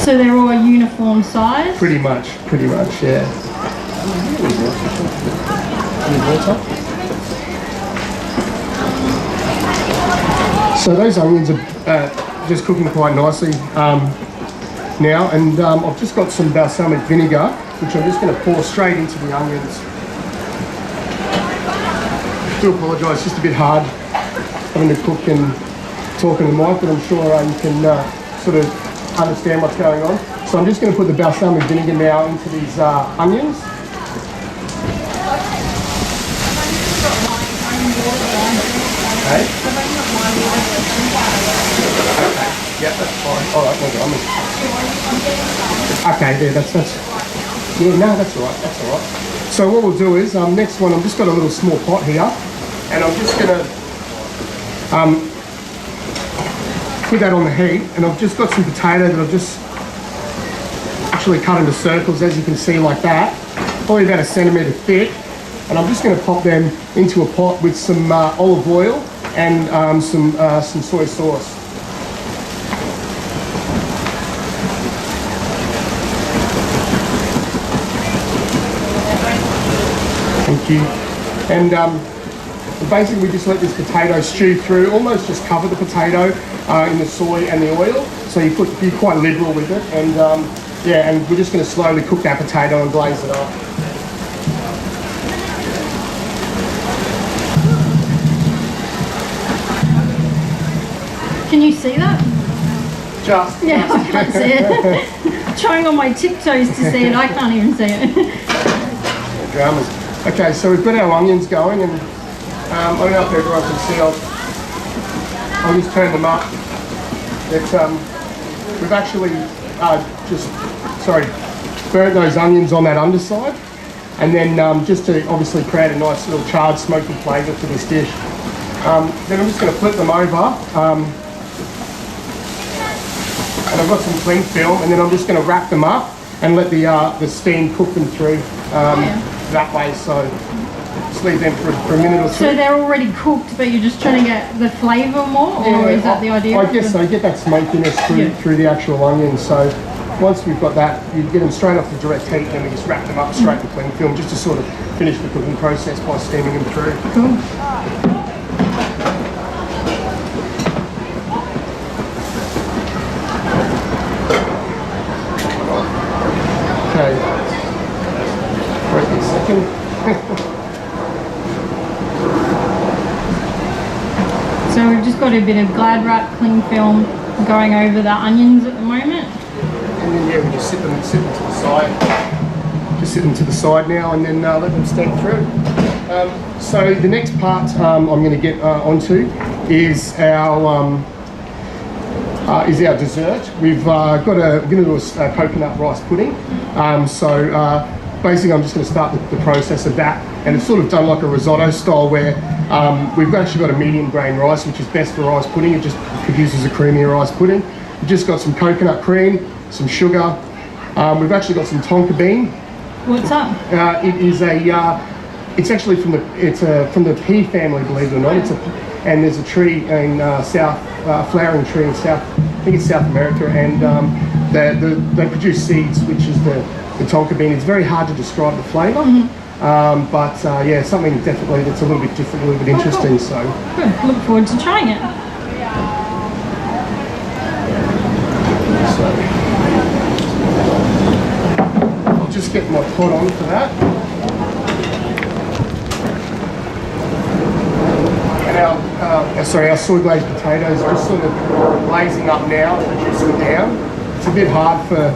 So they're all a uniform size? Pretty much, yeah. So those onions are just cooking quite nicely now, and I've just got some balsamic vinegar, which I'm just going to pour straight into the onions. I do apologise, it's just a bit hard having to cook and talking to the mic, but I'm sure you can sort of understand what's going on. So I'm just going to put the balsamic vinegar now into these onions. Okay. Yeah, that's fine. All right, no dramas. Okay, there, that's yeah, no, that's all right, that's all right. So what we'll do is, next one, I've just got a little small pot here, and I'm just going to put that on the heat, and I've just got some potato that I've just actually cut into circles, as you can see, like that, probably about 1 centimetre thick, and I'm just going to pop them into a pot with some olive oil and some soy sauce. Thank you. And basically we just let this potato stew through, almost just cover the potato in the soy and the oil, so you're quite liberal with it, and yeah, and we're just going to slowly cook that potato and glaze it up. Can you see that? Just. Yeah, I can't see it. Trying on my tiptoes to see it, I can't even see it. Dramas. Okay, so we've got our onions going, and I don't know if everyone can see, I'll just turn them up. We've actually burnt those onions on that underside, and then just to obviously create a nice little charred smoky flavour for this dish. Then I'm just going to flip them over, and I've got some cling film, and then I'm just going to wrap them up and let the steam cook them through that way. So just leave them for a minute or two. So they're already cooked, but you're just trying to get the flavour more, or is that the idea? I guess so. Get that smokiness through the actual onions. So once we've got that, you get them straight off the direct heat, and we just wrap them up straight in cling film, just to sort of finish the cooking process by steaming them through. Cool. Okay. Wait a second. So we've just got a bit of Glad wrap cling film going over the onions at the moment. And then yeah, we just sit them to the side. Just sit them to the side now, and then let them steam through. So the next part I'm going to get onto is our dessert. We're going to do a coconut rice pudding. Basically I'm just going to start the process of that, and it's sort of done like a risotto style, where we've actually got a medium grain rice, which is best for rice pudding. It just produces a creamier rice pudding. We've just got some coconut cream, some sugar. We've actually got some tonka bean. What's that? It's actually from the pea family, believe it or not. And there's a tree in flowering tree in South, I think it's South America, and they produce seeds, which is the tonka bean. It's very hard to describe the flavour, but yeah, something definitely that's a little bit different, a little bit interesting. Cool. So good. Look forward to trying it. I'll just get my pot on for that. And our soy glazed potatoes are just sort of glazing up now, reducing down. It's a bit hard for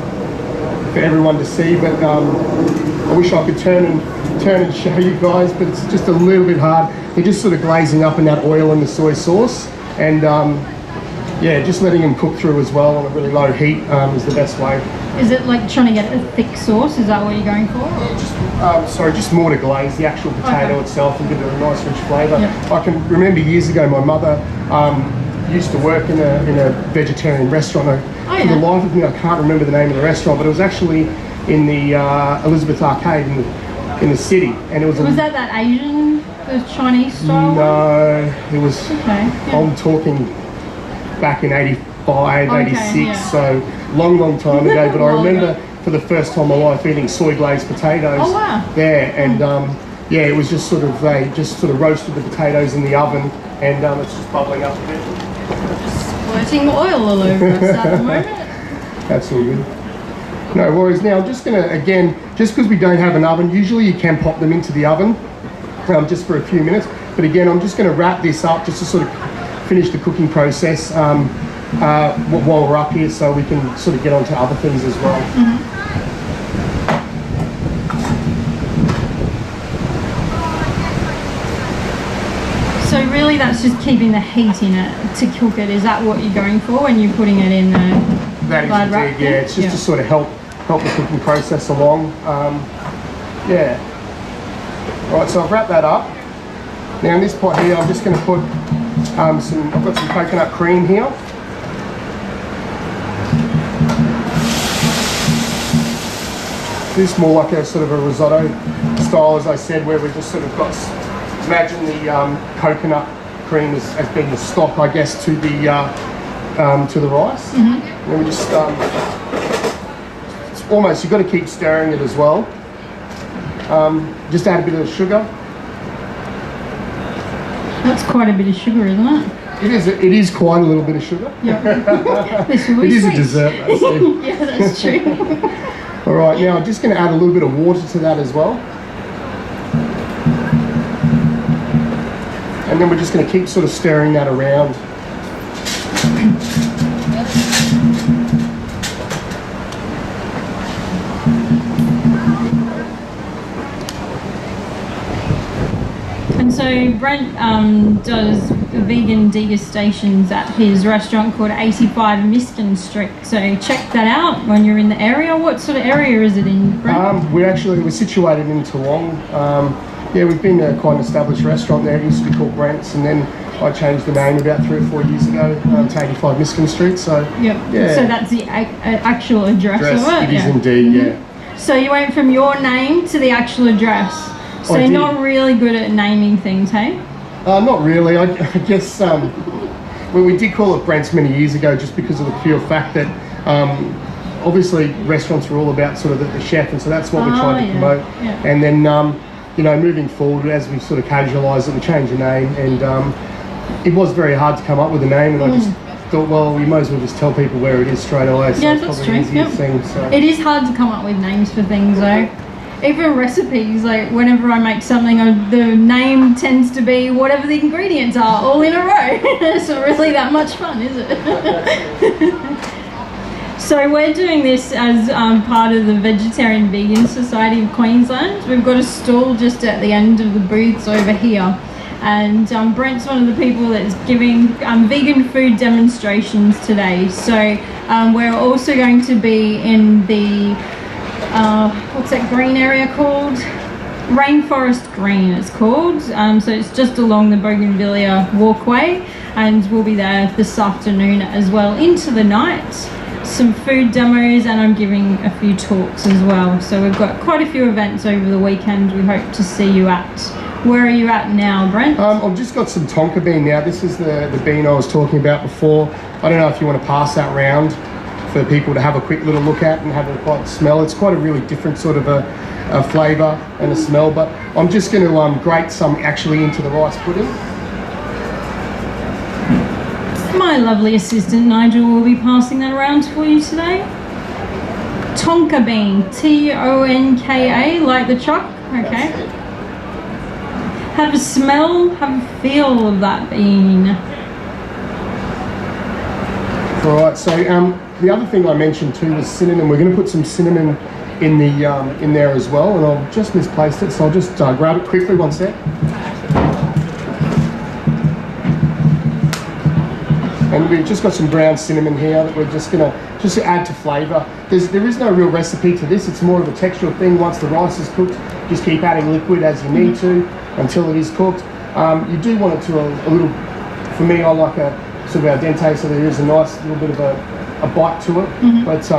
everyone to see, but I wish I could turn and show you guys, but it's just a little bit hard. They're just sort of glazing up in that oil and the soy sauce, and yeah, just letting them cook through as well on a really low heat is the best way. Is it like trying to get a thick sauce? Is that what you're going for? Just more to glaze the actual potato itself and give it a nice rich flavour. Yep. I can remember years ago my mother used to work in a vegetarian restaurant. For the life of me, I can't remember the name of the restaurant, but it was actually in the Elizabeth Arcade in the city, and it was. Was that Asian, the Chinese style? No, it was. Okay. Yeah. I'm talking back in 85, Okay, 86, yeah. so long time ago. But I remember for the first time in my life eating soy glazed potatoes Oh, wow. there, and yeah, it was just sort of, they just sort of roasted the potatoes in the oven, and it's just bubbling up a bit. Squirting oil all over us at the moment. That's all good. No worries. Now I'm just going to, again, just because we don't have an oven, usually you can pop them into the oven just for a few minutes. But again, I'm just going to wrap this up just to sort of finish the cooking process while we're up here, so we can sort of get on to other things as well. Mm-hmm. So really that's just keeping the heat in it to cook it. Is that what you're going for when you're putting it in the That glad is wrap? indeed, yeah. It's just to sort of help the cooking process along. Yeah. All right, so I've wrapped that up. Now in this pot here, I'm just going to put I've got some coconut cream here. This is more like a sort of a risotto style, as I said, where we've just sort of got, imagine the coconut cream as being the stock, I guess, to the rice. Mm-hmm. And then we just, it's almost, you've got to keep stirring it as well. Just add a bit of sugar. That's quite a bit of sugar, isn't it? It is quite a little bit of sugar. Yeah. It is a dessert, though. Yeah, that's true. All right, now I'm just going to add a little bit of water to that as well. And then we're just going to keep sort of stirring that around. And so Brent does vegan degustations at his restaurant called 85 Miskin St. So check that out when you're in the area. What sort of area is it in, Brent? We're situated in Toowong. Yeah, we've been quite an established restaurant there. It used to be called Brent's, and then I changed the name about 3 or 4 years ago to 85 Miskin St. So yeah. So that's the actual address of it? It is indeed, yeah. So you went from your name to the actual address. So you're not really good at naming things, hey? Not really. I guess we did call it Brent's many years ago, just because of the pure fact that obviously restaurants are all about sort of the chef, and so that's what we're trying to promote. Yeah. And then you know, moving forward, as we sort of casualise it, we changed the name, and it was very hard to come up with a name, and I just thought, well, you might as well just tell people where it is straight away. So Yeah, it's that's probably true. the easiest thing. So. It is hard to come up with names for things, though. Even recipes, like whenever I make something, the name tends to be whatever the ingredients are, all in a row. It's not really that much fun, is it? So we're doing this as part of the Vegetarian Vegan Society of Queensland. We've got a stall just at the end of the booths over here. And Brent's one of the people that's giving vegan food demonstrations today. So we're also going to be in the what's that green area called? Rainforest Green it's called. So it's just along the Bougainvillea walkway, and we'll be there this afternoon as well into the night. Some food demos, and I'm giving a few talks as well. So we've got quite a few events over the weekend we hope to see you at. Where are you at now, Brent? I've just got some tonka bean now. This is the bean I was talking about before. I don't know if you want to pass that round for people to have a quick little look at and have a quite smell. It's quite a really different sort of a flavour and a smell, but I'm just going to grate some actually into the rice pudding. My lovely assistant Nigel will be passing that around for you today. Tonka bean, Tonka, like the truck. Okay. Have a smell, have a feel of that bean. All right. So the other thing I mentioned too was cinnamon. We're going to put some cinnamon in the in there as well, and I've just misplaced it, so I'll just grab it quickly. One sec. And we've just got some ground cinnamon here that we're just going to add to flavour. There is no real recipe to this. It's more of a textural thing. Once the rice is cooked, just keep adding liquid as you need to until it is cooked. You do want it to a little, for me, I like a sort of al dente, so there is a nice little bit of a bite to it. But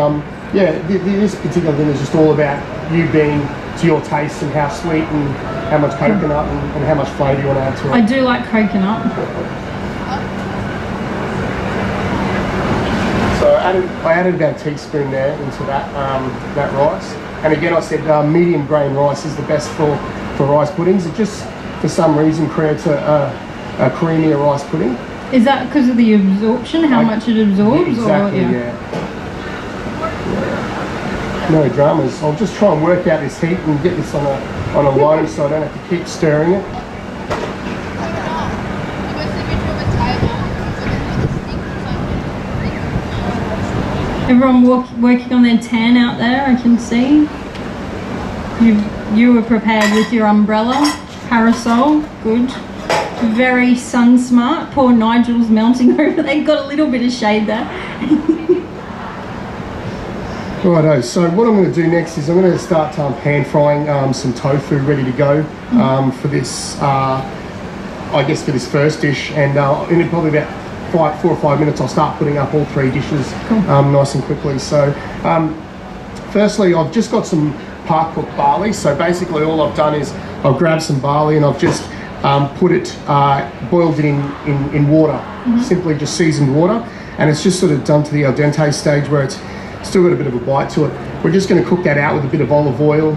yeah, this particular thing is just all about you being to your taste and how sweet and how much coconut and how much flavour you want to add to it. I do like coconut. I added about a teaspoon there into that that rice. And again, I said medium grain rice is the best for rice puddings. It just, for some reason, creates a creamier rice pudding. Is that because of the absorption, how much it absorbs? Exactly, or, yeah. No dramas. I'll just try and work out this heat and get this on a low so I don't have to keep stirring it. Everyone working on their tan out there, I can see. You were prepared with your umbrella, parasol, good. Very sun smart. Poor Nigel's melting over there. Got a little bit of shade there. Righto, so what I'm going to do next is I'm going to start pan frying some tofu ready to go for this, I guess for this first dish, and in probably about 4 or 5 minutes I'll start putting up all 3 dishes nice and quickly. So firstly, I've just got some part cooked barley. So basically all I've done is I've grabbed some barley and I've just put it, boiled it in water, simply just seasoned water, and it's just sort of done to the al dente stage where it's still got a bit of a bite to it. We're just going to cook that out with a bit of olive oil,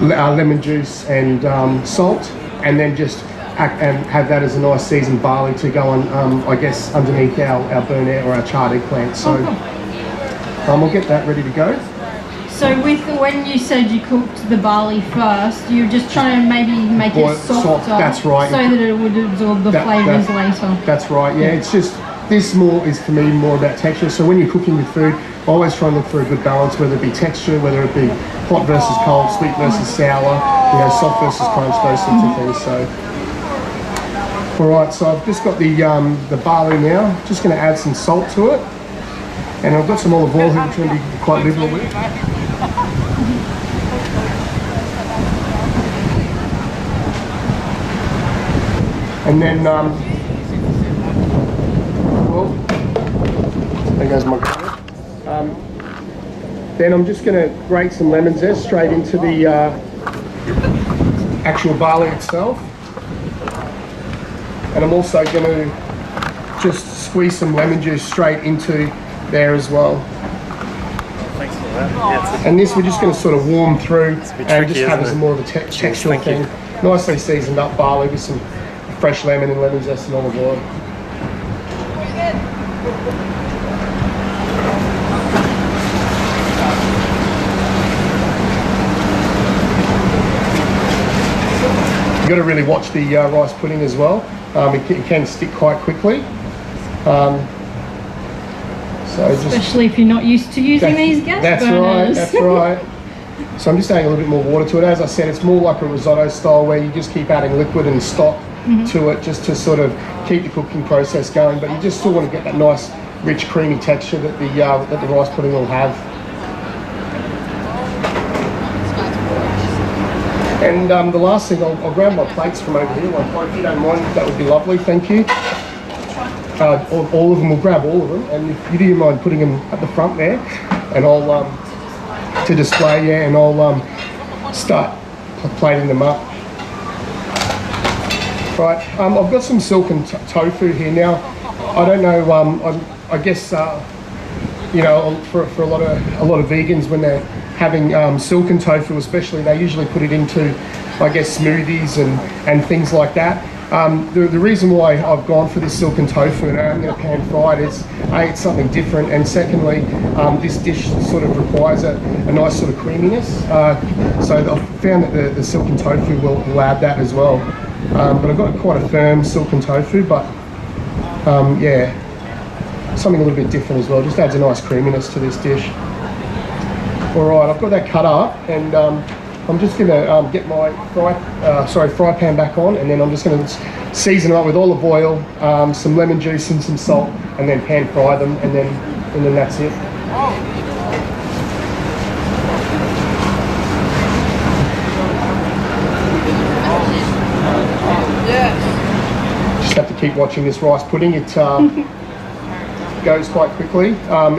lemon juice and salt, and then just have that as a nice seasoned barley to go on, I guess, underneath our burnet or our charred eggplant. So we'll get that ready to go. So when you said you cooked the barley first, you're just trying to maybe make it softer. That's right. So that it would absorb the flavours later. That's right, yeah. It's just, this is for me more about texture. So when you're cooking with food, I always try and look for a good balance, whether it be texture, whether it be hot versus cold, sweet versus sour, soft versus crunch, those sorts of things. So, all right, so I've just got the barley now. Just going to add some salt to it, and I've got some olive oil here, which I'm going to be quite liberal with. And then, there goes my garlic. Then I'm just going to grate some lemon zest straight into the actual barley itself. And I'm also going to just squeeze some lemon juice straight into there as well. Thanks for that. Yeah, and this we're just going to sort of warm through and just have as more of a textural thing. Nicely seasoned up barley with some fresh lemon and lemon zest and olive oil. You've got to really watch the rice pudding as well. It can stick quite quickly. Especially if you're not used to using these gas burners. That's right. So I'm just adding a little bit more water to it. As I said, it's more like a risotto style where you just keep adding liquid and stock to it just to sort of keep the cooking process going. But you just still want to get that nice, rich, creamy texture that the rice pudding will have. And the last thing, I'll grab my plates from over here. If you don't mind, that would be lovely. Thank you. All of them, we'll grab all of them. And if you do mind putting them at the front there, and I'll to display, yeah, and I'll start plating them up. Right, I've got some silken tofu here now. I don't know. I guess for a lot of vegans, when they're having silken tofu especially, they usually put it into, I guess, smoothies and things like that. The reason why I've gone for this silken tofu and I'm going to pan fry it is, A, it's something different, and secondly, this dish sort of requires a nice sort of creaminess. So I've found that the silken tofu will add that as well. But I've got quite a firm silken tofu, but yeah, something a little bit different as well. Just adds a nice creaminess to this dish. All right, I've got that cut up, and I'm just going to get my fry pan back on, and then I'm just going to season it up with olive oil, some lemon juice and some salt, and then pan fry them, and then that's it. Just have to keep watching this rice pudding. It goes quite quickly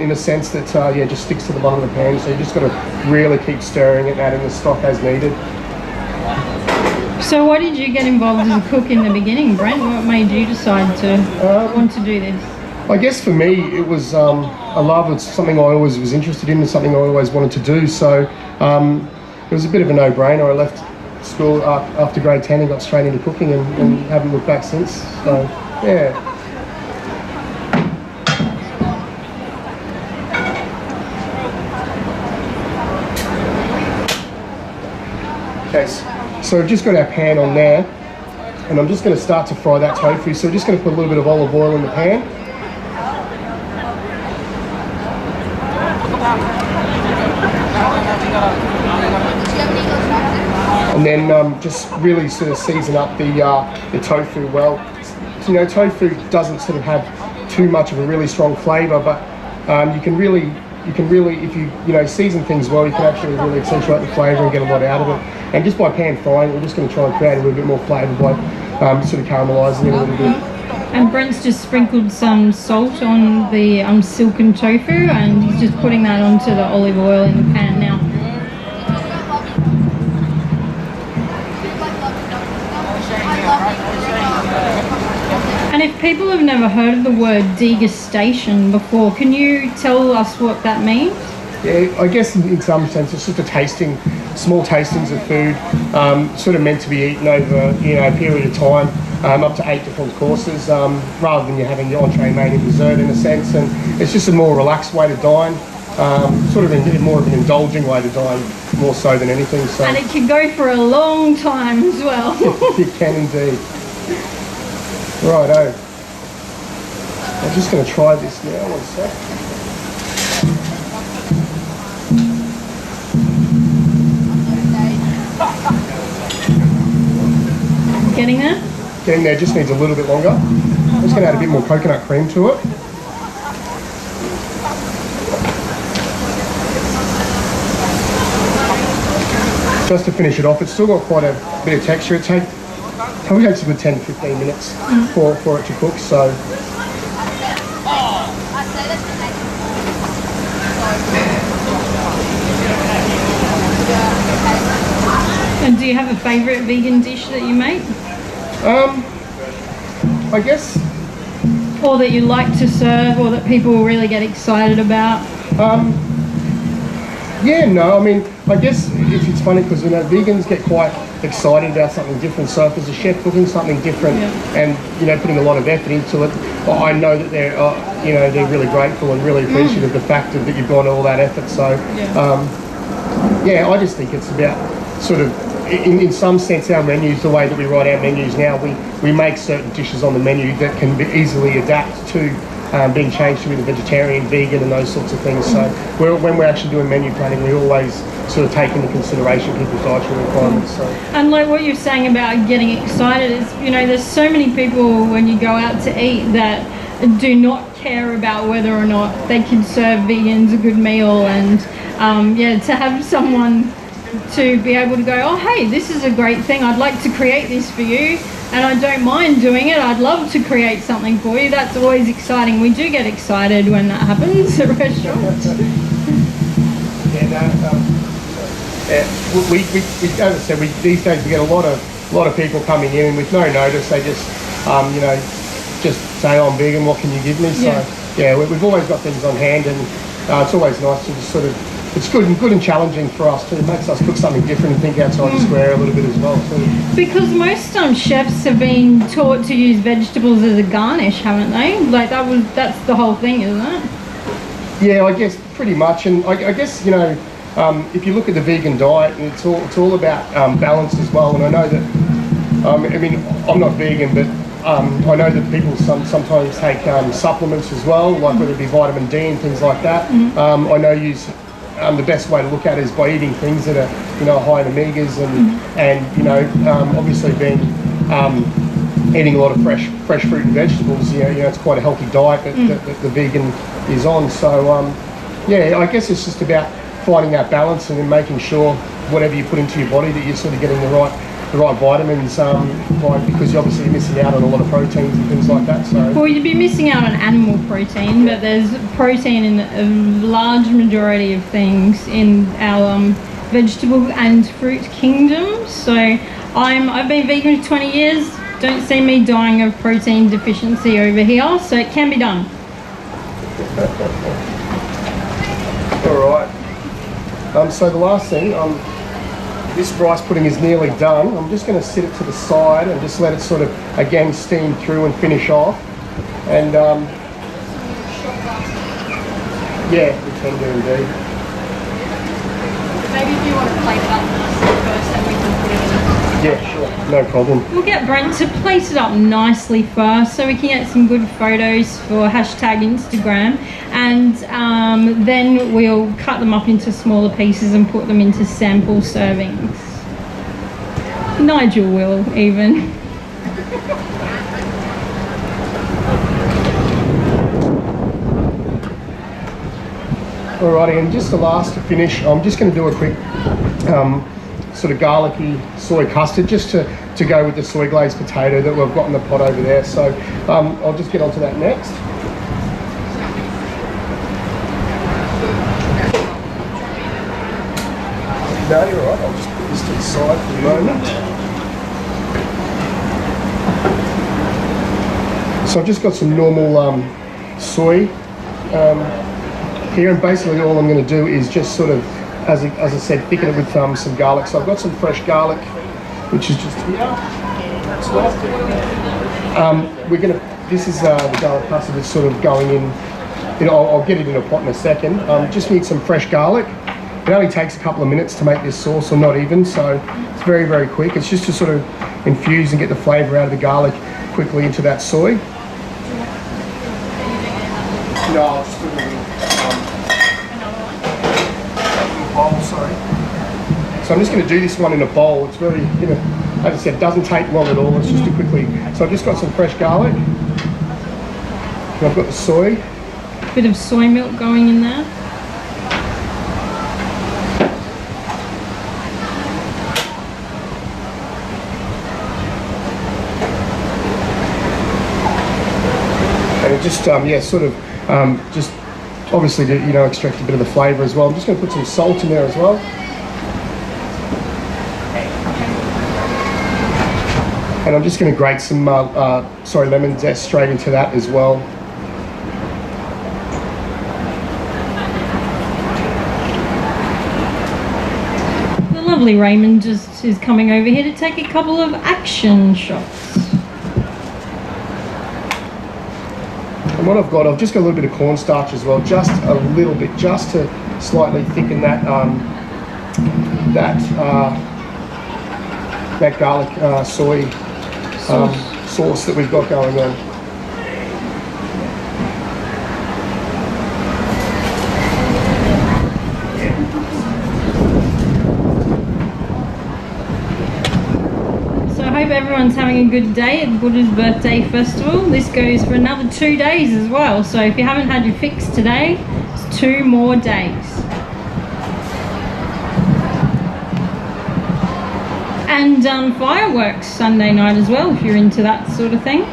in a sense that just sticks to the bottom of the pan, so you just got to really keep stirring it and adding the stock as needed. So why did you get involved as a cook in the beginning, Brent? What made you decide to want to do this? I guess for me, it was a love. It's something I always was interested in and something I always wanted to do. So it was a bit of a no-brainer. I left school after grade 10 and got straight into cooking and haven't looked back since. So, yeah. Okay, so we've just got our pan on there, and I'm just going to start to fry that tofu. So we're just going to put a little bit of olive oil in the pan. And then just really sort of season up the tofu well. So, you know, tofu doesn't sort of have too much of a really strong flavour, but you can really, if you season things well, you can actually really accentuate the flavour and get a lot out of it. And just by pan frying, we're just going to try and create a little bit more flavour by sort of caramelising it a little bit. And Brent's just sprinkled some salt on the silken tofu, and he's just putting that onto the olive oil in the pan now. And if people have never heard of the word degustation before, can you tell us what that means? Yeah, I guess in some sense it's just small tastings of food, sort of meant to be eaten over a period of time, up to 8 different courses, rather than you having your entree, main and dessert in a sense. And it's just a more relaxed way to dine, sort of more of an indulging way to dine, more so than anything. So. And it can go for a long time as well. It can indeed. Righto. I'm just going to try this now, one sec. Getting there? Getting there, just needs a little bit longer. I'm just going to add a bit more coconut cream to it. Just to finish it off, it's still got quite a bit of texture. It probably takes a good 10 to 15 minutes for it to cook. So. And do you have a favourite vegan dish that you make? I guess. Or that you like to serve, or that people really get excited about? Yeah, no, I mean, I guess it's funny because, vegans get quite excited about something different. So if there's a chef cooking something different and, putting a lot of effort into it, I know that they're really grateful and really appreciative of the fact that you've gone all that effort. So, I just think it's about sort of, in some sense, our menus, the way that we write our menus now, we make certain dishes on the menu that can be easily adapt to being changed to either vegetarian, vegan and those sorts of things. So when we're actually doing menu planning, we always sort of take into consideration people's dietary requirements. So. And like what you're saying about getting excited is, there's so many people when you go out to eat that do not care about whether or not they can serve vegans a good meal, and to have someone to be able to go, oh hey, this is a great thing, I'd like to create this for you, and I don't mind doing it, I'd love to create something for you. That's always exciting. We do get excited when that happens at restaurants. We as I said, these days we get a lot of people coming in, and with no notice they just just say, oh, I'm vegan, what can you give me? So we've always got things on hand, and it's always nice to just sort of, it's good and challenging for us too. It makes us cook something different and think outside the square a little bit as well too. Because most chefs have been taught to use vegetables as a garnish, haven't they? Like that's the whole thing, isn't it? Yeah, I guess pretty much. And I guess if you look at the vegan diet, it's all about balance as well. And I know that I'm not vegan, but I know that people sometimes take supplements as well, like whether it be vitamin D and things like that. I know the best way to look at it is by eating things that are high in omegas and obviously being eating a lot of fresh fruit and vegetables. It's quite a healthy diet that the vegan is on. So I guess it's just about finding that balance and then making sure whatever you put into your body that you're sort of getting the right vitamins, because you're obviously missing out on a lot of proteins and things like that. So. Well, you'd be missing out on animal protein, but there's protein in a large majority of things in our vegetable and fruit kingdom. So I've been vegan for 20 years. Don't see me dying of protein deficiency over here, so it can be done. All right. So the last thing, this rice pudding is nearly done. I'm just going to sit it to the side and just let it sort of again steam through and finish off. And yeah, we can do indeed. Maybe if you want to plate it up first, then we can put it in. Yeah, sure, no problem. We'll get Brent to plate it up nicely first so we can get some good photos for hashtag Instagram, and then we'll cut them up into smaller pieces and put them into sample servings. Nigel will even. Alrighty, and just the last to finish, I'm just going to do a quick sort of garlicky soy custard just to go with the soy glazed potato that we've got in the pot over there. So I'll just get onto that next. No, you're right. I'll just put this to the side for the moment. So I've just got some normal soy here, and basically all I'm going to do is just sort of, as I said, thicken it with some garlic. So I've got some fresh garlic, which is just here. This is the garlic custard that's sort of going in. I'll get it in a pot in a second. Just need some fresh garlic. It only takes a couple of minutes to make this sauce, or not even, so it's very, very quick. It's just to sort of infuse and get the flavour out of the garlic quickly into that soy. No, I'll just do it in a bowl, sorry. So I'm just going to do this one in a bowl. It's very, as I said, it doesn't take long at all. It's just to quickly. So I've just got some fresh garlic. And I've got the soy. Bit of soy milk going in there. And just, just obviously to, extract a bit of the flavour as well. I'm just going to put some salt in there as well. And I'm just going to grate some, lemon zest straight into that as well. The lovely Raymond just is coming over here to take a couple of action shots. And what I've just got a little bit of cornstarch as well, just a little bit, just to slightly thicken that that garlic soy sauce that we've got going on. So I hope everyone's having a good day at Buddha's Birthday Festival. This goes for another 2 days as well, so if you haven't had your fix today, it's 2 more days. And fireworks Sunday night as well, if you're into that sort of thing.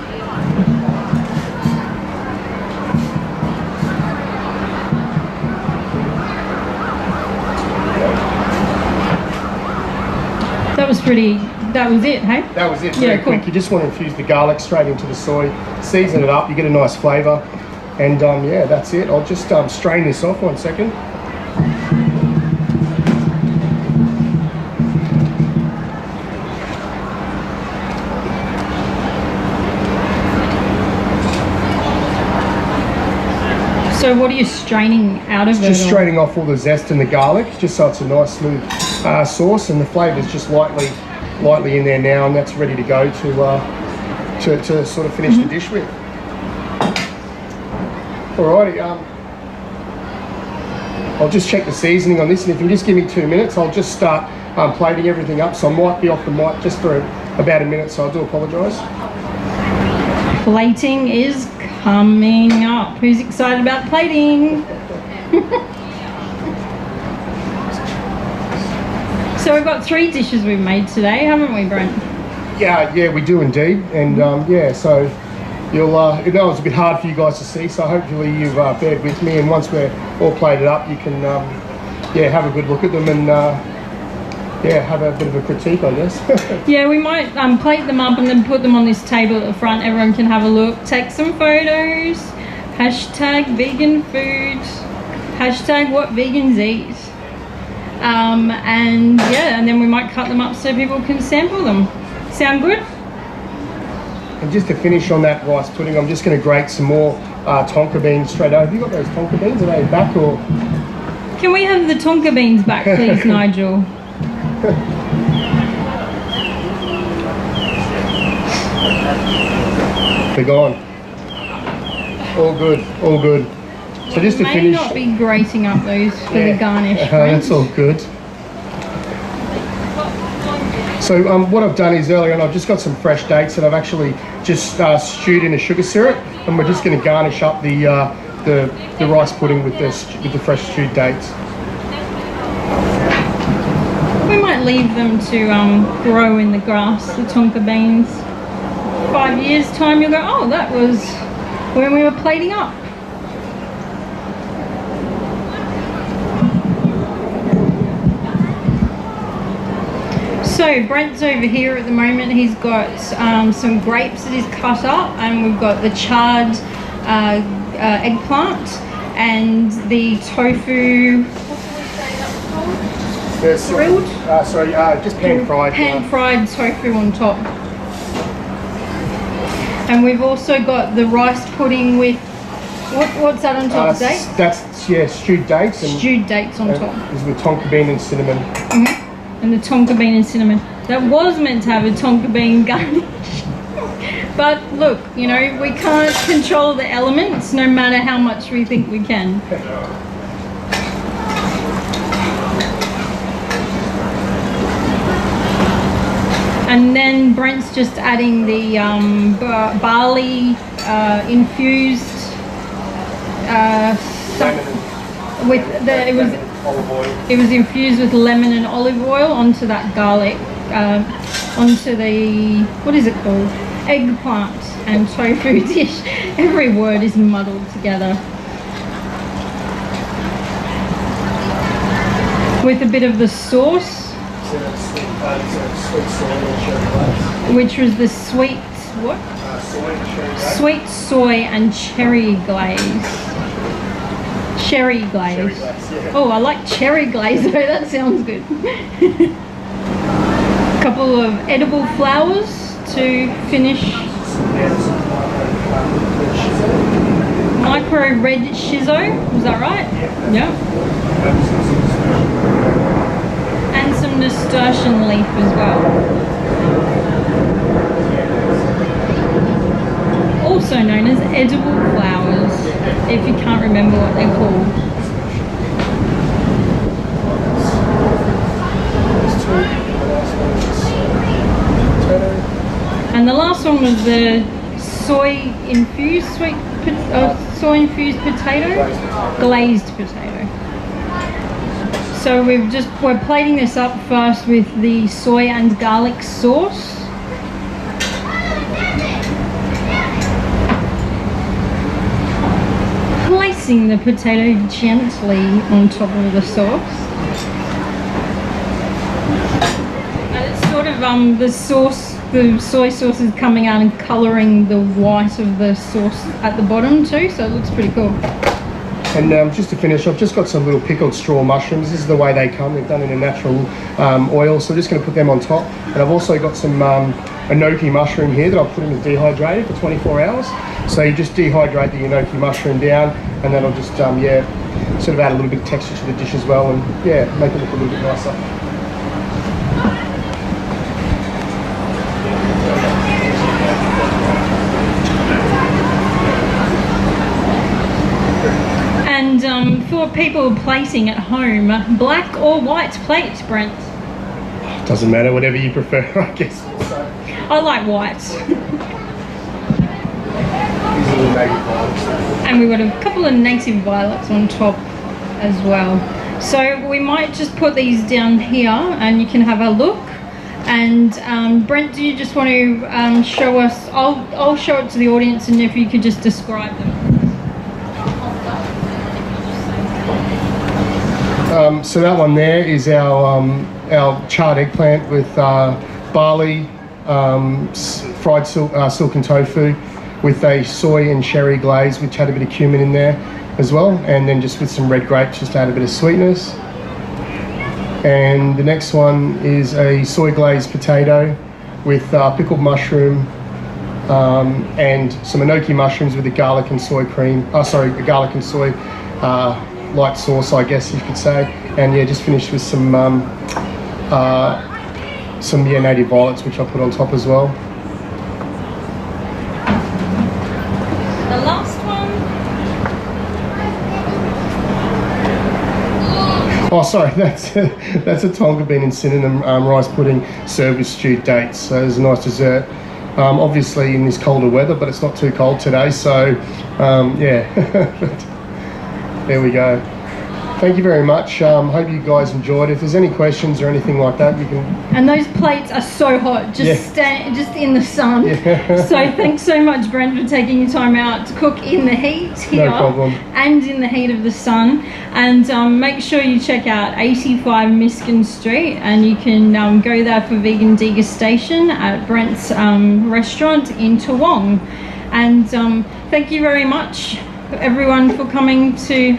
That was it, hey? That was it, very quick. You just want to infuse the garlic straight into the soy, season it up, you get a nice flavour, and yeah, that's it. I'll just strain this off 1 second. So what are you straining out of it? Just straining off all the zest and the garlic, just so it's a nice smooth sauce, and the flavour's just lightly in there now, and that's ready to go to sort of finish the dish with. Alrighty, I'll just check the seasoning on this, and if you can just give me 2 minutes, I'll just start plating everything up. So I might be off the mic just for about a minute, so I do apologise. Plating is coming up. Who's excited about plating? So we've got 3 dishes we've made today, haven't we, Brent? Yeah, we do indeed, and yeah, so you'll. I know it's a bit hard for you guys to see, so hopefully you've bared with me, and once we're all plated up, you can, have a good look at them and have a bit of a critique, I guess. Yeah, we might plate them up and then put them on this table at the front. Everyone can have a look, take some photos, Hashtag vegan food. Hashtag what vegans eat. And yeah, and then we might cut them up so people can sample them. Sound good? And just to finish on that rice pudding, I'm just going to grate some more tonka beans straight over. Have you got those tonka beans? Are they back or? Can we have the tonka beans back, please, Nigel? They're gone. All good, all good. So just to May finish. not be grating up those for the garnish. That's all good. So what I've done is earlier on I've just got some fresh dates that I've actually just stewed in a sugar syrup, and we're just going to garnish up the rice pudding with the fresh stewed dates. We might leave them to grow in the grass, the tonka beans. 5 years time you'll go, oh, that was when we were plating up. So Brent's over here at the moment. He's got some grapes that he's cut up, and we've got the charred eggplant and the tofu. Grilled? Just pan fried. Pan fried tofu on top. And we've also got the rice pudding with what's that on top? Dates? That's stewed dates. And, stewed dates on top. Is with tonka bean and cinnamon. And the tonka bean and cinnamon. That was meant to have a tonka bean garnish. But look, you know, we can't control the elements no matter how much we think we can. And then Brent's just adding the barley infused with the it was infused with lemon and olive oil onto that garlic, onto the, what is it called? Eggplant and tofu dish. Every word is muddled together. With a bit of the sauce, which was the sweet, what? Sweet soy and cherry glaze. Cherry glaze. Oh, I like cherry glaze though, that sounds good. A couple of edible flowers to finish. Micro red shiso, is that right? Yeah. And some nasturtium leaf as well. Also known as edible flowers, if you can't remember what they're called. And the last one was the soy-infused soy-infused potato, glazed potato. So we're plating this up first with the soy and garlic sauce. Placing the potato gently on top of the sauce. And it's sort of the soy sauce is coming out and colouring the white of the sauce at the bottom too, so it looks pretty cool. And just to finish, I've just got some little pickled straw mushrooms. This is the way they come. They're done in a natural oil, so I'm just going to put them on top. And I've also got some enoki mushroom here that I've put in the dehydrator for 24 hours. So you just dehydrate the enoki mushroom down, and then I'll just sort of add a little bit of texture to the dish as well, and make it look a little bit nicer. And for people plating at home, black or white plate, Brent? Doesn't matter, whatever you prefer, I guess. I like white. And we've got a couple of native violets on top as well. So we might just put these down here and you can have a look. And Brent, do you just want to show us? I'll show it to the audience, and if you could just describe them. So that one there is our charred eggplant with barley, fried silken tofu, with a soy and cherry glaze, which had a bit of cumin in there as well, and then just with some red grapes just to add a bit of sweetness. And the next one is a soy glazed potato with pickled mushroom and some enoki mushrooms with a garlic and soy cream. A garlic and soy light sauce, I guess you could say. And yeah, just finished with some native violets, which I put on top as well. The last one. Oh, sorry, that's a tonka bean and cinnamon rice pudding served with stewed dates. So it's a nice dessert. Obviously in this colder weather, but it's not too cold today. So yeah, there we go. Thank you very much. Hope you guys enjoyed. If there's any questions or anything like that, you can... And those plates are so hot, just in the sun. Yeah. So thanks so much, Brent, for taking your time out to cook in the heat here. No problem. And in the heat of the sun. And make sure you check out 85 Miskin Street, and you can go there for vegan degustation at Brent's restaurant in Toowong. And thank you very much, everyone, for coming to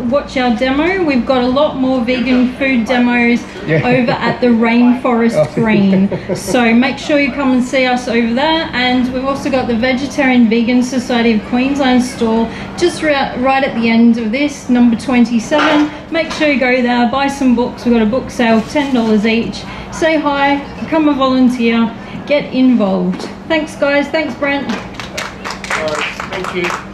watch our demo. We've got a lot more vegan food demos over at the Rainforest Green, so make sure you come and see us over there. And we've also got the Vegetarian Vegan Society of Queensland stall just right at the end of this, number 27. Make sure you go there, buy some books. We've got a book sale of $10 each. Say hi, become a volunteer, get involved. Thanks guys, thanks Brent. Thank you.